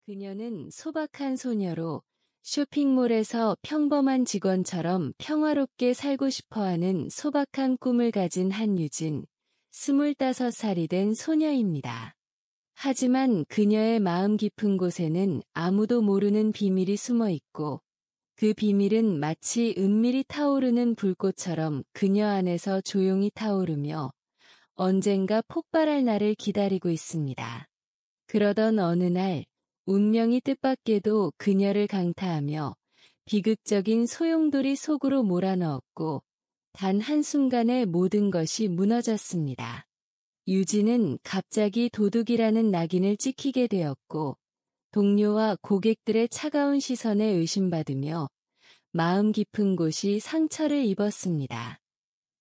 그녀는 소박한 소녀로 쇼핑몰에서 평범한 직원처럼 평화롭게 살고 싶어하는 소박한 꿈을 가진 한유진, 25살이 된 소녀입니다. 하지만 그녀의 마음 깊은 곳에는 아무도 모르는 비밀이 숨어 있고, 그 비밀은 마치 은밀히 타오르는 불꽃처럼 그녀 안에서 조용히 타오르며 언젠가 폭발할 날을 기다리고 있습니다. 그러던 어느 날, 운명이 뜻밖에도 그녀를 강타하며 비극적인 소용돌이 속으로 몰아넣었고, 단 한순간에 모든 것이 무너졌습니다. 유진은 갑자기 도둑이라는 낙인을 찍히게 되었고, 동료와 고객들의 차가운 시선에 의심받으며 마음 깊은 곳이 상처를 입었습니다.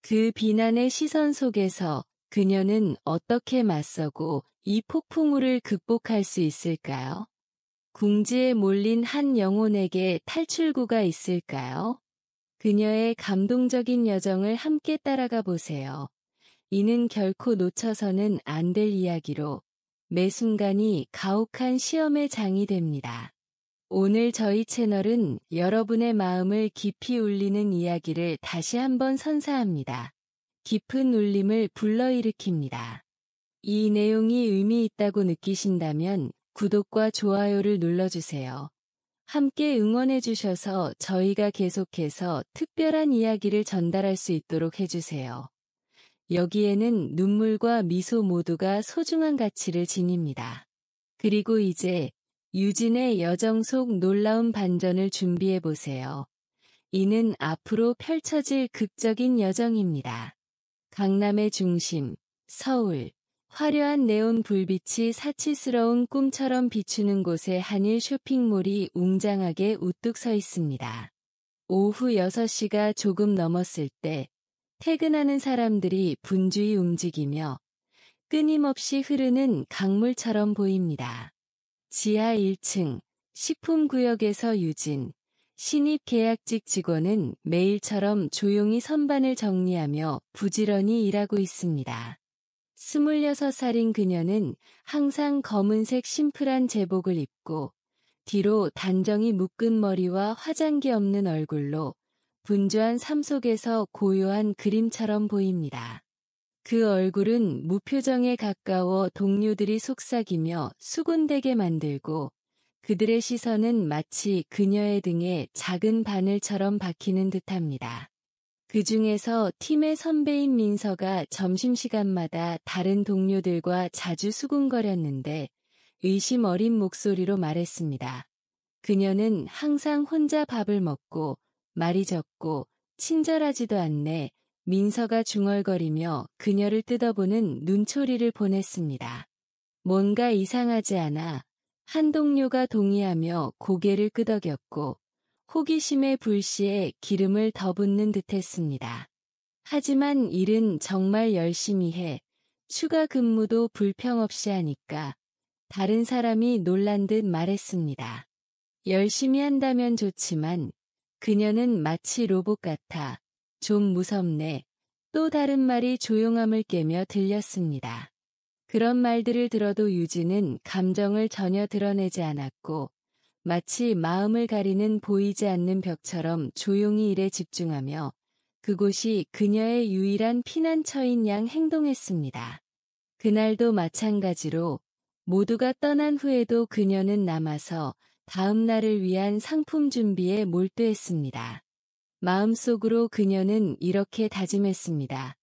그 비난의 시선 속에서 그녀는 어떻게 맞서고 이 폭풍우를 극복할 수 있을까요? 궁지에 몰린 한 영혼에게 탈출구가 있을까요? 그녀의 감동적인 여정을 함께 따라가 보세요. 이는 결코 놓쳐서는 안 될 이야기로 매 순간이 가혹한 시험의 장이 됩니다. 오늘 저희 채널은 여러분의 마음을 깊이 울리는 이야기를 다시 한번 선사합니다. 깊은 울림을 불러일으킵니다. 이 내용이 의미 있다고 느끼신다면 구독과 좋아요를 눌러주세요. 함께 응원해주셔서 저희가 계속해서 특별한 이야기를 전달할 수 있도록 해주세요. 여기에는 눈물과 미소 모두가 소중한 가치를 지닙니다. 그리고 이제 유진의 여정 속 놀라운 반전을 준비해보세요. 이는 앞으로 펼쳐질 극적인 여정입니다. 강남의 중심, 서울. 화려한 네온 불빛이 사치스러운 꿈처럼 비추는 곳에 한일 쇼핑몰이 웅장하게 우뚝 서 있습니다. 오후 6시가 조금 넘었을 때 퇴근하는 사람들이 분주히 움직이며 끊임없이 흐르는 강물처럼 보입니다. 지하 1층 식품구역에서 유진, 신입 계약직 직원은 매일처럼 조용히 선반을 정리하며 부지런히 일하고 있습니다. 26살인 그녀는 항상 검은색 심플한 제복을 입고 뒤로 단정히 묶은 머리와 화장기 없는 얼굴로 분주한 삶 속에서 고요한 그림처럼 보입니다. 그 얼굴은 무표정에 가까워 동료들이 속삭이며 수군대게 만들고 그들의 시선은 마치 그녀의 등에 작은 바늘처럼 박히는 듯합니다. 그 중에서 팀의 선배인 민서가 점심시간마다 다른 동료들과 자주 수군거렸는데 의심 어린 목소리로 말했습니다. 그녀는 항상 혼자 밥을 먹고 말이 적고 친절하지도 않네. 민서가 중얼거리며 그녀를 뜯어보는 눈초리를 보냈습니다. 뭔가 이상하지 않아. 한 동료가 동의하며 고개를 끄덕였고 호기심의 불씨에 기름을 더 붓는 듯했습니다. 하지만 일은 정말 열심히 해. 추가 근무도 불평 없이 하니까 다른 사람이 놀란 듯 말했습니다. 열심히 한다면 좋지만 그녀는 마치 로봇 같아. 좀 무섭네. 또 다른 말이 조용함을 깨며 들렸습니다. 그런 말들을 들어도 유진은 감정을 전혀 드러내지 않았고 마치 마음을 가리는 보이지 않는 벽처럼 조용히 일에 집중하며 그곳이 그녀의 유일한 피난처인 양 행동했습니다. 그날도 마찬가지로 모두가 떠난 후에도 그녀는 남아서 다음 날을 위한 상품 준비에 몰두했습니다. 마음속으로 그녀는 이렇게 다짐했습니다.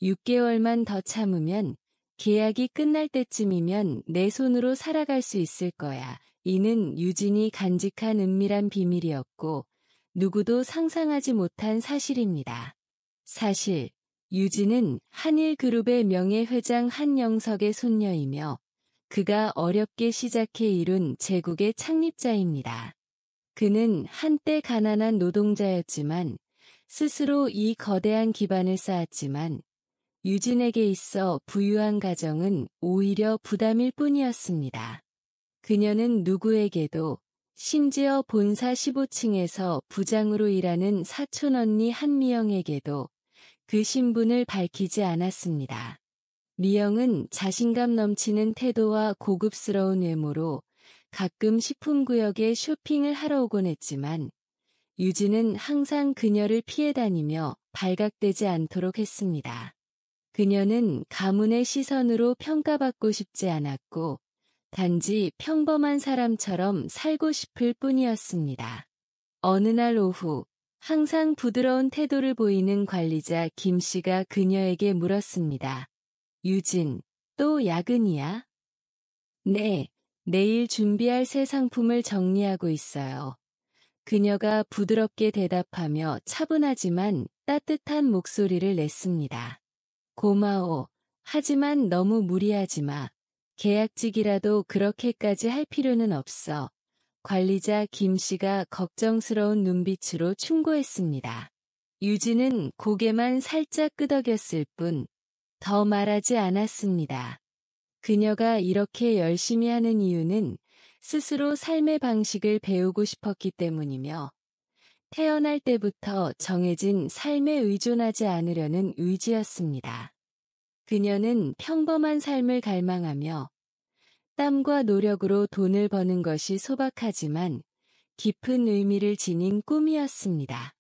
6개월만 더 참으면 계약이 끝날 때쯤이면 내 손으로 살아갈 수 있을 거야. 이는 유진이 간직한 은밀한 비밀이었고 누구도 상상하지 못한 사실입니다. 사실 유진은 한일그룹의 명예회장 한영석의 손녀이며 그가 어렵게 시작해 이룬 제국의 창립자입니다. 그는 한때 가난한 노동자였지만 스스로 이 거대한 기반을 쌓았지만 유진에게 있어 부유한 가정은 오히려 부담일 뿐이었습니다. 그녀는 누구에게도 심지어 본사 15층에서 부장으로 일하는 사촌 언니 한미영에게도 그 신분을 밝히지 않았습니다. 미영은 자신감 넘치는 태도와 고급스러운 외모로 가끔 식품구역에 쇼핑을 하러 오곤 했지만 유진은 항상 그녀를 피해 다니며 발각되지 않도록 했습니다. 그녀는 가문의 시선으로 평가받고 싶지 않았고 단지 평범한 사람처럼 살고 싶을 뿐이었습니다. 어느 날 오후 항상 부드러운 태도를 보이는 관리자 김 씨가 그녀에게 물었습니다. 유진, 또 야근이야? 네, 내일 준비할 새 상품을 정리하고 있어요. 그녀가 부드럽게 대답하며 차분하지만 따뜻한 목소리를 냈습니다. 고마워. 하지만 너무 무리하지 마. 계약직이라도 그렇게까지 할 필요는 없어. 관리자 김 씨가 걱정스러운 눈빛으로 충고했습니다. 유진은 고개만 살짝 끄덕였을 뿐, 더 말하지 않았습니다. 그녀가 이렇게 열심히 하는 이유는 스스로 삶의 방식을 배우고 싶었기 때문이며, 태어날 때부터 정해진 삶에 의존하지 않으려는 의지였습니다. 그녀는 평범한 삶을 갈망하며 땀과 노력으로 돈을 버는 것이 소박하지만 깊은 의미를 지닌 꿈이었습니다.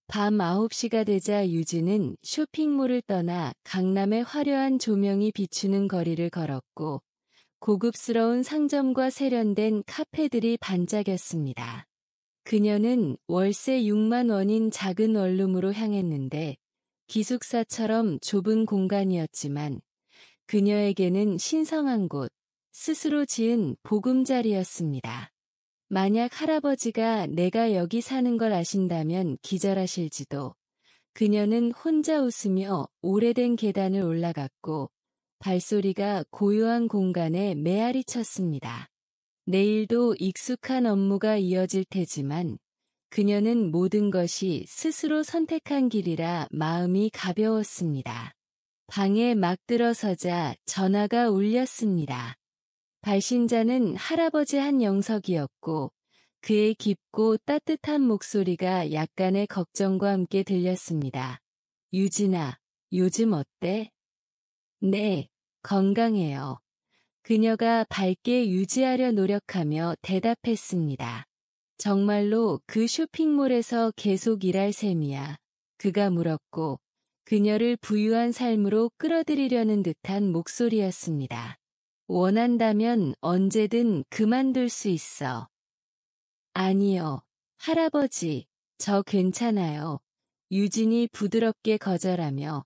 밤 9시가 되자 유진은 쇼핑몰을 떠나 강남의 화려한 조명이 비추는 거리를 걸었고 고급스러운 상점과 세련된 카페들이 반짝였습니다. 그녀는 월세 6만 원인 작은 원룸으로 향했는데 기숙사처럼 좁은 공간이었지만 그녀에게는 신성한 곳, 스스로 지은 보금자리였습니다. 만약 할아버지가 내가 여기 사는 걸 아신다면 기절하실지도. 그녀는 혼자 웃으며 오래된 계단을 올라갔고 발소리가 고요한 공간에 메아리 쳤습니다. 내일도 익숙한 업무가 이어질 테지만 그녀는 모든 것이 스스로 선택한 길이라 마음이 가벼웠습니다. 방에 막 들어서자 전화가 울렸습니다. 발신자는 할아버지 한영석이었고 그의 깊고 따뜻한 목소리가 약간의 걱정과 함께 들렸습니다. 유진아, 요즘 어때? 네, 건강해요. 그녀가 밝게 유지하려 노력하며 대답했습니다. 정말로 그 쇼핑몰에서 계속 일할 셈이야. 그가 물었고 그녀를 부유한 삶으로 끌어들이려는 듯한 목소리였습니다. 원한다면 언제든 그만둘 수 있어. 아니요, 할아버지, 저 괜찮아요. 유진이 부드럽게 거절하며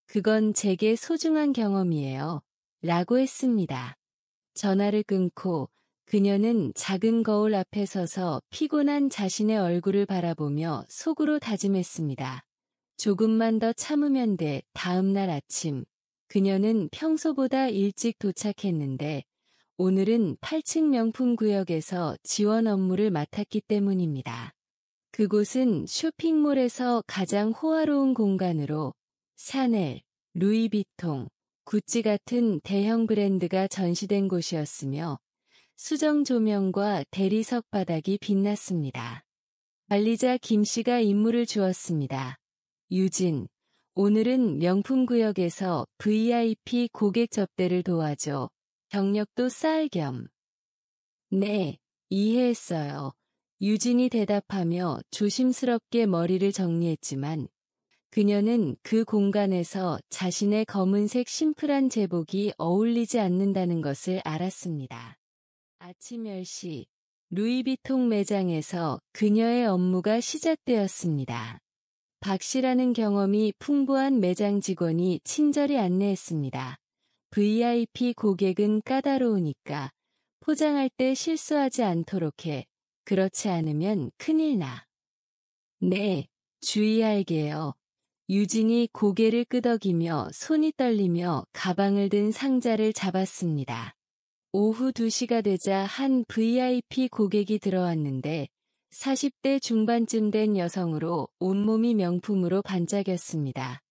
그건 제게 소중한 경험이에요. 라고 했습니다. 전화를 끊고 그녀는 작은 거울 앞에 서서 피곤한 자신의 얼굴을 바라보며 속으로 다짐했습니다. 조금만 더 참으면 돼. 다음 날 아침. 그녀는 평소보다 일찍 도착했는데 오늘은 8층 명품 구역에서 지원 업무를 맡았기 때문입니다. 그곳은 쇼핑몰에서 가장 호화로운 공간으로 샤넬, 루이비통, 구찌 같은 대형 브랜드가 전시된 곳이었으며 수정 조명과 대리석 바닥이 빛났습니다. 관리자 김 씨가 임무를 주었습니다. 유진, 오늘은 명품 구역에서 VIP 고객 접대를 도와줘. 경력도 쌓을 겸. 네, 이해했어요. 유진이 대답하며 조심스럽게 머리를 정리했지만 그녀는 그 공간에서 자신의 검은색 심플한 제복이 어울리지 않는다는 것을 알았습니다. 아침 10시, 루이비통 매장에서 그녀의 업무가 시작되었습니다. 박 씨라는 경험이 풍부한 매장 직원이 친절히 안내했습니다. VIP 고객은 까다로우니까 포장할 때 실수하지 않도록 해. 그렇지 않으면 큰일 나. 네, 주의할게요. 유진이 고개를 끄덕이며 손이 떨리며 가방을 든 상자를 잡았습니다. 오후 2시가 되자 한 VIP 고객이 들어왔는데 40대 중반쯤 된 여성으로 온몸이 명품으로 반짝였습니다.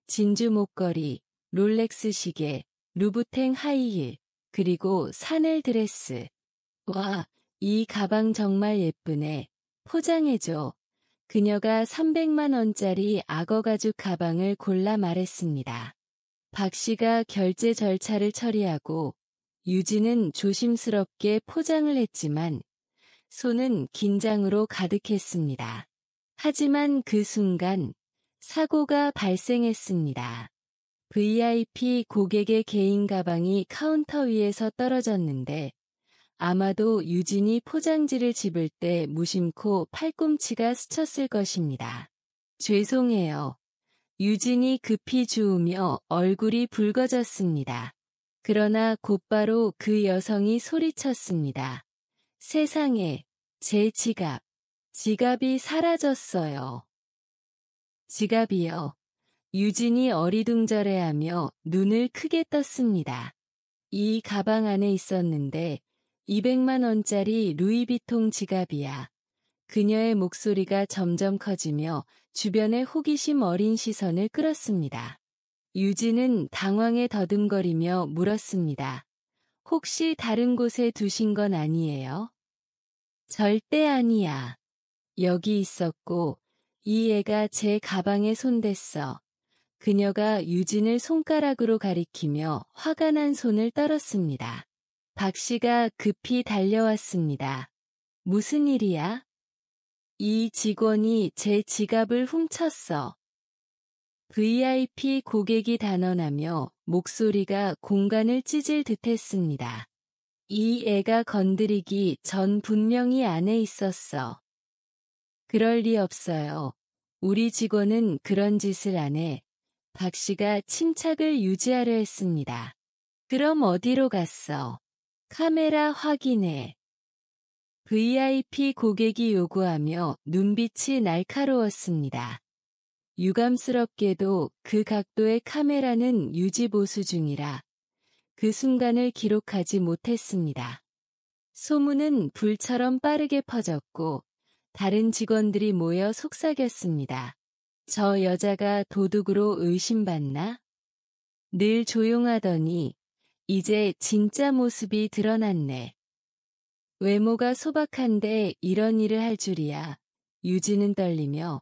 진주 목걸이, 롤렉스 시계, 루부탱 하이힐, 그리고 샤넬 드레스. 와, 이 가방 정말 예쁘네. 포장해줘. 그녀가 300만 원짜리 악어 가죽 가방을 골라 말했습니다. 박 씨가 결제 절차를 처리하고 유진은 조심스럽게 포장을 했지만 손은 긴장으로 가득했습니다. 하지만 그 순간 사고가 발생했습니다. VIP 고객의 개인 가방이 카운터 위에서 떨어졌는데 아마도 유진이 포장지를 집을 때 무심코 팔꿈치가 스쳤을 것입니다. 죄송해요. 유진이 급히 주우며 얼굴이 붉어졌습니다. 그러나 곧바로 그 여성이 소리쳤습니다. 세상에, 제 지갑이 사라졌어요. 지갑이요. 유진이 어리둥절해하며 눈을 크게 떴습니다. 이 가방 안에 있었는데 200만 원짜리 루이비통 지갑이야. 그녀의 목소리가 점점 커지며 주변의 호기심 어린 시선을 끌었습니다. 유진은 당황해 더듬거리며 물었습니다. 혹시 다른 곳에 두신 건 아니에요? 절대 아니야. 여기 있었고 이 애가 제 가방에 손댔어. 그녀가 유진을 손가락으로 가리키며 화가 난 손을 떨었습니다. 박 씨가 급히 달려왔습니다. 무슨 일이야? 이 직원이 제 지갑을 훔쳤어. VIP 고객이 단언하며 목소리가 공간을 찢을 듯했습니다. 이 애가 건드리기 전 분명히 안에 있었어. 그럴 리 없어요. 우리 직원은 그런 짓을 안 해. 박 씨가 침착을 유지하려 했습니다. 그럼 어디로 갔어? 카메라 확인해. VIP 고객이 요구하며 눈빛이 날카로웠습니다. 유감스럽게도 그 각도의 카메라는 유지 보수 중이라 그 순간을 기록하지 못했습니다. 소문은 불처럼 빠르게 퍼졌고 다른 직원들이 모여 속삭였습니다. 저 여자가 도둑으로 의심받나? 늘 조용하더니 이제 진짜 모습이 드러났네. 외모가 소박한데 이런 일을 할 줄이야. 유진은 떨리며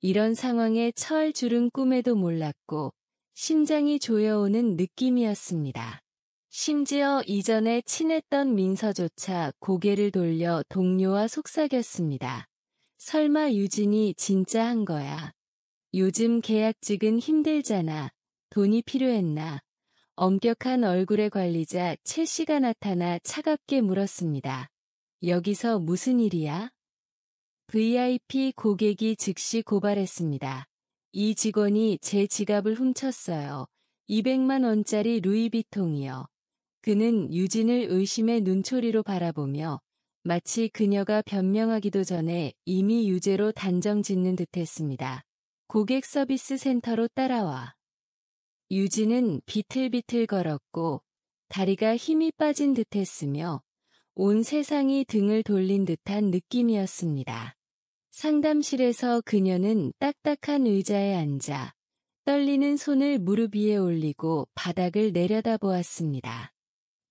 이런 상황에 처할 줄은 꿈에도 몰랐고 심장이 조여오는 느낌이었습니다. 심지어 이전에 친했던 민서조차 고개를 돌려 동료와 속삭였습니다. 설마 유진이 진짜 한 거야. 요즘 계약직은 힘들잖아. 돈이 필요했나. 엄격한 얼굴의 관리자 최 씨가 나타나 차갑게 물었습니다. 여기서 무슨 일이야? VIP 고객이 즉시 고발했습니다. 이 직원이 제 지갑을 훔쳤어요. 200만 원짜리 루이비통이요. 그는 유진을 의심의 눈초리로 바라보며 마치 그녀가 변명하기도 전에 이미 유죄로 단정 짓는 듯했습니다. 고객 서비스 센터로 따라와. 유진은 비틀비틀 걸었고 다리가 힘이 빠진 듯했으며 온 세상이 등을 돌린 듯한 느낌이었습니다. 상담실에서 그녀는 딱딱한 의자에 앉아 떨리는 손을 무릎 위에 올리고 바닥을 내려다보았습니다.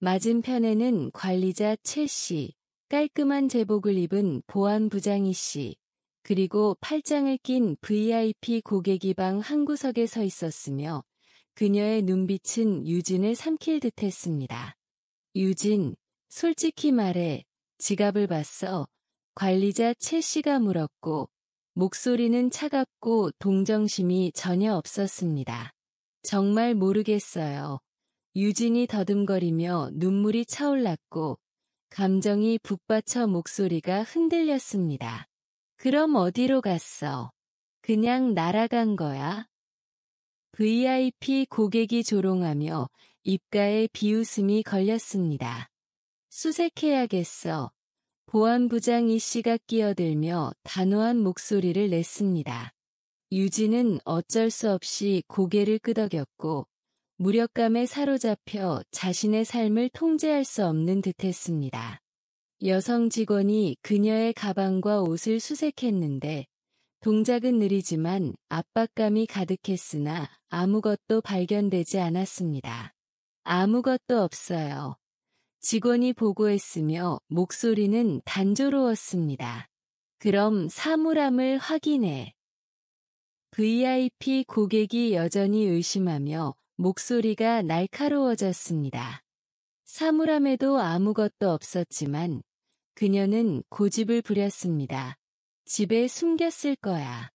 맞은편에는 관리자 최 씨, 깔끔한 제복을 입은 보안부장 이 씨, 그리고 팔짱을 낀 VIP 고객이 방 한 구석에 서 있었으며 그녀의 눈빛은 유진을 삼킬 듯했습니다. 유진, 솔직히 말해, 지갑을 봤어? 관리자 최 씨가 물었고 목소리는 차갑고 동정심이 전혀 없었습니다. 정말 모르겠어요. 유진이 더듬거리며 눈물이 차올랐고 감정이 북받쳐 목소리가 흔들렸습니다. 그럼 어디로 갔어? 그냥 날아간 거야? VIP 고객이 조롱하며 입가에 비웃음이 걸렸습니다. 수색해야겠어. 보안부장 이 씨가 끼어들며 단호한 목소리를 냈습니다. 유진은 어쩔 수 없이 고개를 끄덕였고 무력감에 사로잡혀 자신의 삶을 통제할 수 없는 듯했습니다. 여성 직원이 그녀의 가방과 옷을 수색했는데 동작은 느리지만 압박감이 가득했으나 아무것도 발견되지 않았습니다. 아무것도 없어요. 직원이 보고했으며 목소리는 단조로웠습니다. 그럼 사물함을 확인해. VIP 고객이 여전히 의심하며 목소리가 날카로워졌습니다. 사물함에도 아무것도 없었지만 그녀는 고집을 부렸습니다. 집에 숨겼을 거야.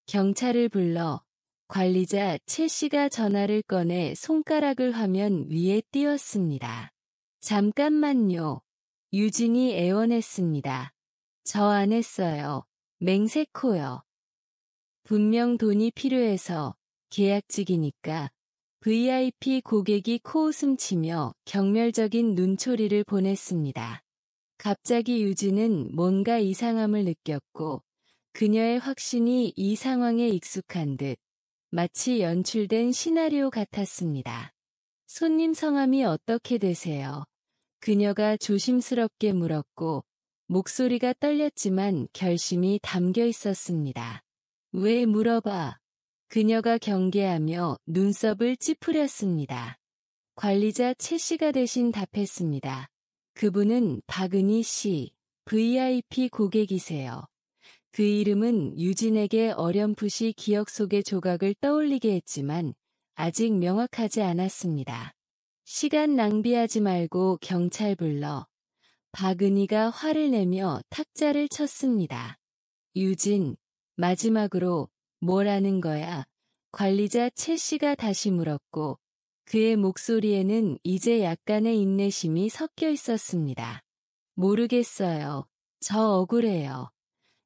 경찰을 불러 관리자 최 씨가 전화를 꺼내 손가락을 화면 위에 띄웠습니다. 잠깐만요. 유진이 애원했습니다. 저 안 했어요. 맹세코요. 분명 돈이 필요해서 계약직이니까. VIP 고객이 코웃음 치며 경멸적인 눈초리를 보냈습니다. 갑자기 유진은 뭔가 이상함을 느꼈고 그녀의 확신이 이 상황에 익숙한 듯 마치 연출된 시나리오 같았습니다. 손님 성함이 어떻게 되세요? 그녀가 조심스럽게 물었고 목소리가 떨렸지만 결심이 담겨 있었습니다. 왜 물어봐? 그녀가 경계하며 눈썹을 찌푸렸습니다. 관리자 최 씨가 대신 답했습니다. 그분은 박은희 씨, VIP 고객이세요. 그 이름은 유진에게 어렴풋이 기억 속의 조각을 떠올리게 했지만 아직 명확하지 않았습니다. 시간 낭비하지 말고 경찰 불러. 박은희가 화를 내며 탁자를 쳤습니다. 유진, 마지막으로 뭐라는 거야? 관리자 최 씨가 다시 물었고 그의 목소리에는 이제 약간의 인내심이 섞여 있었습니다. 모르겠어요. 저 억울해요.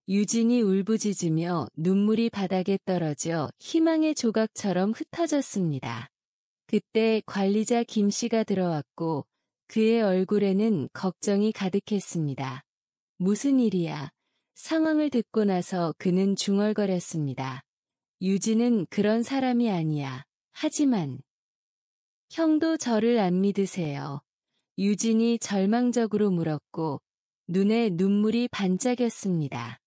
유진이 울부짖으며 눈물이 바닥에 떨어져 희망의 조각처럼 흩어졌습니다. 그때 관리자 김 씨가 들어왔고 그의 얼굴에는 걱정이 가득했습니다. 무슨 일이야? 상황을 듣고 나서 그는 중얼거렸습니다. 유진은 그런 사람이 아니야. 하지만 형도 저를 안 믿으세요. 유진이 절망적으로 물었고 눈에 눈물이 반짝였습니다.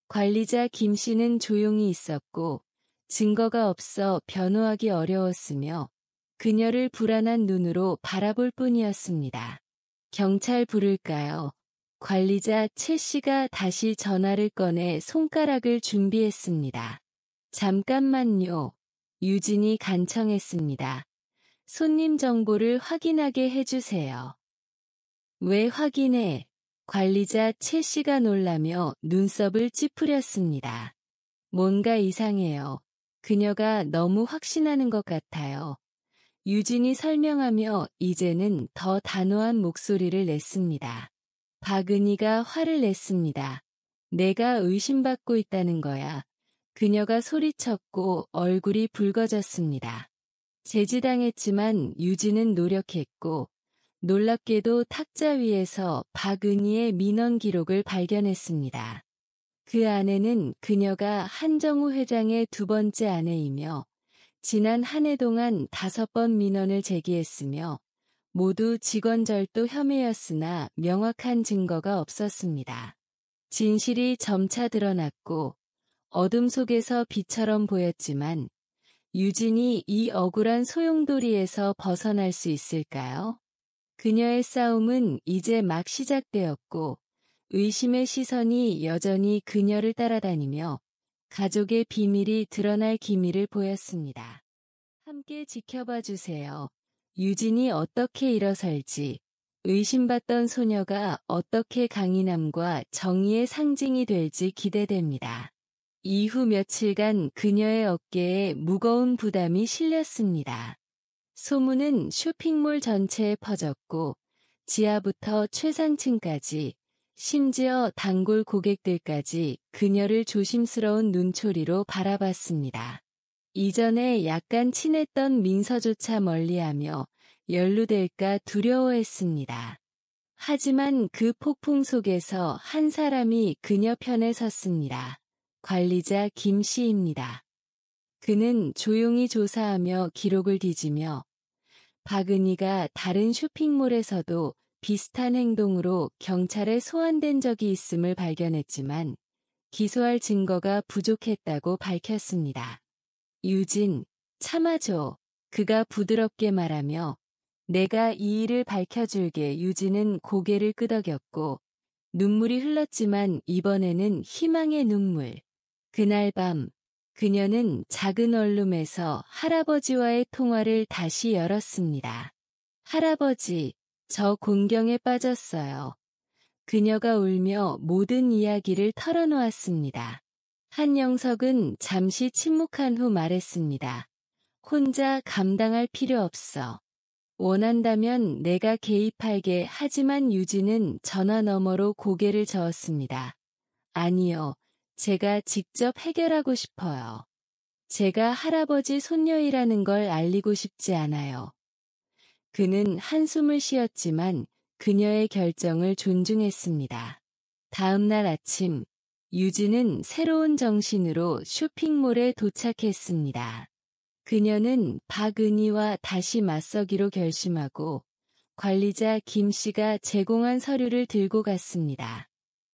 관리자 김 씨는 조용히 있었고 증거가 없어 변호하기 어려웠으며 그녀를 불안한 눈으로 바라볼 뿐이었습니다. 경찰 부를까요? 관리자 최 씨가 다시 전화를 꺼내 손가락을 준비했습니다. 잠깐만요. 유진이 간청했습니다. 손님 정보를 확인하게 해주세요. 왜 확인해? 관리자 최 씨가 놀라며 눈썹을 찌푸렸습니다. 뭔가 이상해요. 그녀가 너무 확신하는 것 같아요. 유진이 설명하며 이제는 더 단호한 목소리를 냈습니다. 박은희가 화를 냈습니다. 내가 의심받고 있다는 거야. 그녀가 소리쳤고 얼굴이 붉어졌습니다. 제지당했지만 유진은 노력했고 놀랍게도 탁자 위에서 박은희의 민원 기록을 발견했습니다. 그 안에는 그녀가 한정우 회장의 두 번째 아내이며 지난 한 해 동안 5번 민원을 제기했으며 모두 직원 절도 혐의였으나 명확한 증거가 없었습니다. 진실이 점차 드러났고 어둠 속에서 빛처럼 보였지만 유진이 이 억울한 소용돌이에서 벗어날 수 있을까요? 그녀의 싸움은 이제 막 시작되었고 의심의 시선이 여전히 그녀를 따라다니며 가족의 비밀이 드러날 기미를 보였습니다. 함께 지켜봐 주세요. 유진이 어떻게 일어설지, 의심받던 소녀가 어떻게 강인함과 정의의 상징이 될지 기대됩니다. 이후 며칠간 그녀의 어깨에 무거운 부담이 실렸습니다. 소문은 쇼핑몰 전체에 퍼졌고 지하부터 최상층까지 심지어 단골 고객들까지 그녀를 조심스러운 눈초리로 바라봤습니다. 이전에 약간 친했던 민서조차 멀리하며 연루될까 두려워했습니다. 하지만 그 폭풍 속에서 한 사람이 그녀 편에 섰습니다. 관리자 김 씨입니다. 그는 조용히 조사하며 기록을 뒤지며 박은희가 다른 쇼핑몰에서도 비슷한 행동으로 경찰에 소환된 적이 있음을 발견했지만 기소할 증거가 부족했다고 밝혔습니다. 유진, 참아줘. 그가 부드럽게 말하며 내가 이 일을 밝혀줄게. 유진은 고개를 끄덕였고 눈물이 흘렀지만 이번에는 희망의 눈물. 그날 밤 그녀는 작은 원룸에서 할아버지와의 통화를 다시 열었습니다. 할아버지, 저 곤경에 빠졌어요. 그녀가 울며 모든 이야기를 털어놓았습니다. 한영석은 잠시 침묵한 후 말했습니다. 혼자 감당할 필요 없어. 원한다면 내가 개입할게. 하지만 유진은 전화 너머로 고개를 저었습니다. 아니요. 제가 직접 해결하고 싶어요. 제가 할아버지 손녀이라는 걸 알리고 싶지 않아요. 그는 한숨을 쉬었지만 그녀의 결정을 존중했습니다. 다음 날 아침, 유진은 새로운 정신으로 쇼핑몰에 도착했습니다. 그녀는 박은희와 다시 맞서기로 결심하고 관리자 김 씨가 제공한 서류를 들고 갔습니다.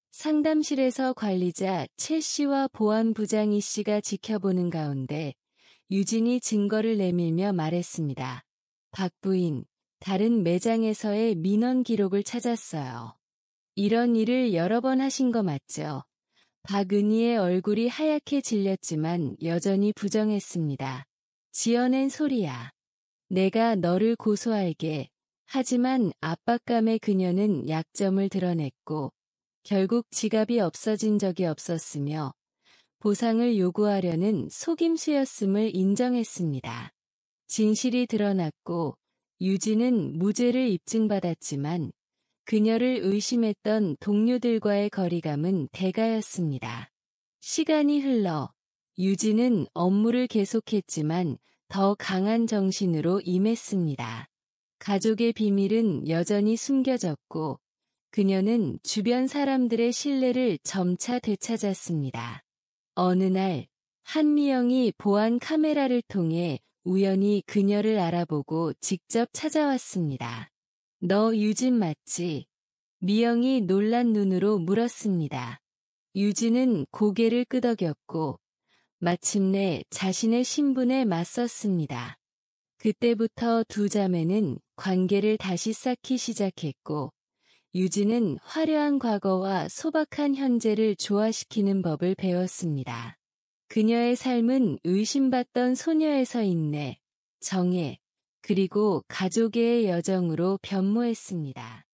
상담실에서 관리자 최 씨와 보안부장 이 씨가 지켜보는 가운데 유진이 증거를 내밀며 말했습니다. 박 부인, 다른 매장에서의 민원 기록을 찾았어요. 이런 일을 여러 번 하신 거 맞죠? 박은희의 얼굴이 하얗게 질렸지만 여전히 부정했습니다. 지어낸 소리야. 내가 너를 고소할게. 하지만 압박감에 그녀는 약점을 드러냈고 결국 지갑이 없어진 적이 없었으며 보상을 요구하려는 속임수였음을 인정했습니다. 진실이 드러났고 유진은 무죄를 입증받았지만 그녀를 의심했던 동료들과의 거리감은 대가였습니다. 시간이 흘러 유진은 업무를 계속했지만 더 강한 정신으로 임했습니다. 가족의 비밀은 여전히 숨겨졌고 그녀는 주변 사람들의 신뢰를 점차 되찾았습니다. 어느 날 한미영이 보안 카메라를 통해 우연히 그녀를 알아보고 직접 찾아왔습니다. 너 유진 맞지? 미영이 놀란 눈으로 물었습니다. 유진은 고개를 끄덕였고 마침내 자신의 신분에 맞섰습니다. 그때부터 두 자매는 관계를 다시 쌓기 시작했고 유진은 화려한 과거와 소박한 현재를 조화시키는 법을 배웠습니다. 그녀의 삶은 의심받던 소녀에서 인내, 정애, 그리고 가족의 여정으로 변모했습니다.